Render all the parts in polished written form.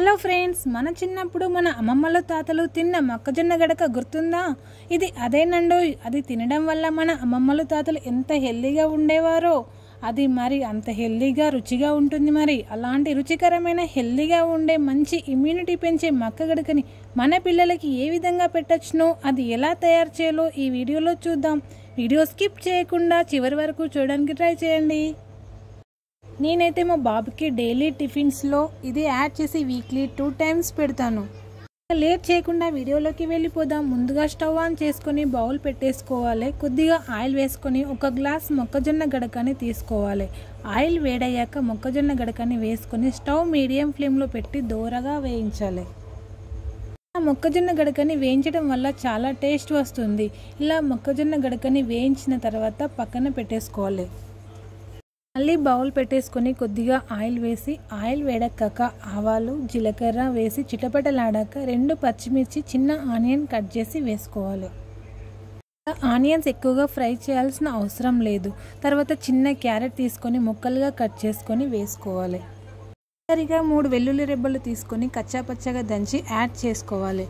Hello friends, మన చిన్నప్పుడు మన అమ్మమ్మలు తాతలు తిన్న మొక్కజొన్న గడక గుర్తుందా? ఇది అదేనండోయ్. అది తినడం వల్ల మన అమ్మమ్మలు తాతలు ఎంత హెల్దీగా ఉండేవారో, అది మరి అంత హెల్దీగా రుచిగా ఉంటుంది. మరి అలాంటి రుచికరమైన హెల్దీగా ఉండే మంచి ఇమ్యూనిటీ పెంచే మొక్క గడకని మన పిల్లలకి ఏ విధంగా పెట్టచ్చునో, అది ఎలా తయారు చేయాలో ఈ వీడియోలో చూద్దాం. వీడియో స్కిప్ చేయకుండా చివరి వరకు చూడడానికి ట్రై చేయండి. నేనైతే మా బాబుకి డైలీ టిఫిన్స్లో ఇది యాడ్ చేసి వీక్లీ 2 times పెడతాను. లేట్ చేయకుండా వీడియోలోకి వెళ్ళిపోదాం. ముందుగా స్టవ్ ఆన్ చేసుకొని బౌల్ పెట్టేసుకోవాలి. కొద్దిగా ఆయిల్ వేసుకొని 1 గ్లాస్ మొక్కజొన్న గడకని తీసుకోవాలి. ఆయిల్ వేడయ్యాక మొక్కజొన్న గడకని వేసుకొని స్టవ్ మీడియం ఫ్లేమ్లో పెట్టి దోరగా వేయించాలి. మొక్కజొన్న గడకని వేయించడం వల్ల చాలా టేస్ట్ వస్తుంది. ఇలా మొక్కజొన్న గడకని వేయించిన తర్వాత పక్కన పెట్టేసుకోవాలి. మళ్ళీ బౌల్ పెట్టేసుకొని కొద్దిగా ఆయిల్ వేసి, ఆయిల్ వేడెక్కాక ఆవాలు జీలకర్ర వేసి చిటపటలాడాక 2 పచ్చిమిర్చి చిన్న ఆనియన్ కట్ చేసి వేసుకోవాలి. ఆనియన్స్ ఎక్కువగా ఫ్రై చేయాల్సిన అవసరం లేదు. తర్వాత చిన్న క్యారెట్ తీసుకొని ముక్కలుగా కట్ చేసుకొని వేసుకోవాలి. సరిగా 3 వెల్లుల్లి రెబ్బలు తీసుకొని కచ్చాపచ్చగా దంచి యాడ్ చేసుకోవాలి.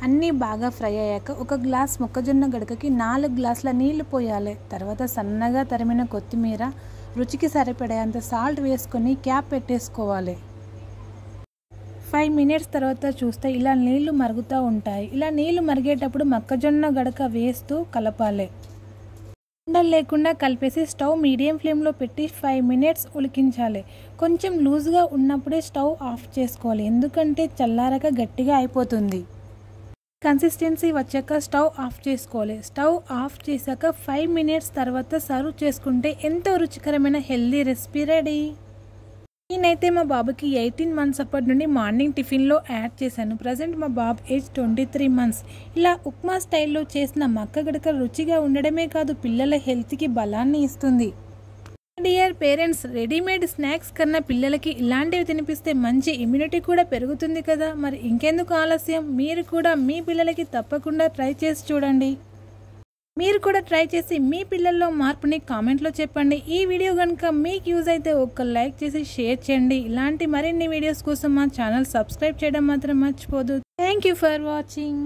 అన్నీ బాగా ఫ్రై అయ్యాక 1 గ్లాస్ మొక్కజొన్న గడకకి 4 గ్లాసుల నీళ్లు పోయాలి. తర్వాత సన్నగా తరిమిన కొత్తిమీర, రుచికి సరిపడేంత సాల్ట్ వేసుకొని క్యాప్ పెట్టేసుకోవాలి. 5 minutes తర్వాత చూస్తే ఇలా నీళ్లు మరుగుతూ ఉంటాయి. ఇలా నీళ్లు మరిగేటప్పుడు మొక్కజొన్న గడక వేస్తూ కలపాలి. ఉండలు లేకుండా కలిపేసి స్టవ్ మీడియం ఫ్లేమ్లో పెట్టి 5 minutes ఉడికించాలి. కొంచెం లూజ్గా ఉన్నప్పుడే స్టవ్ ఆఫ్ చేసుకోవాలి, ఎందుకంటే చల్లారక గట్టిగా అయిపోతుంది. కన్సిస్టెన్సీ వచ్చాక స్టవ్ ఆఫ్ చేసుకోవాలి. స్టవ్ ఆఫ్ చేశాక 5 minutes తర్వాత సర్వ్ చేసుకుంటే ఎంతో రుచికరమైన హెల్దీ రెసిపీ రెడీ. నేనైతే మా బాబుకి 18 months అప్పటి నుండి మార్నింగ్ టిఫిన్లో యాడ్ చేశాను. ప్రజెంట్ మా బాబు ఏజ్ 23 months. ఇలా ఉప్మా స్టైల్లో చేసిన మొక్క గడక రుచిగా ఉండడమే కాదు, పిల్లల హెల్త్కి బలాన్ని ఇస్తుంది. డియర్ పేరెంట్స్, రెడీమేడ్ స్నాక్స్ కన్నా పిల్లలకి ఇలాంటివి తినిపిస్తే మంచి ఇమ్యూనిటీ కూడా పెరుగుతుంది కదా. మరి ఇంకెందుకు ఆలస్యం, మీరు కూడా మీ పిల్లలకి తప్పకుండా ట్రై చేసి చూడండి. మీరు కూడా ట్రై చేసి మీ పిల్లల్లో మార్పుని కామెంట్లో చెప్పండి. ఈ వీడియో కనుక మీకు యూజ్ అయితే ఒక లైక్ చేసి షేర్ చేయండి. ఇలాంటి మరిన్ని వీడియోస్ కోసం మా ఛానల్ సబ్స్క్రైబ్ చేయడం మాత్రం మర్చిపోదు. Thank you for watching.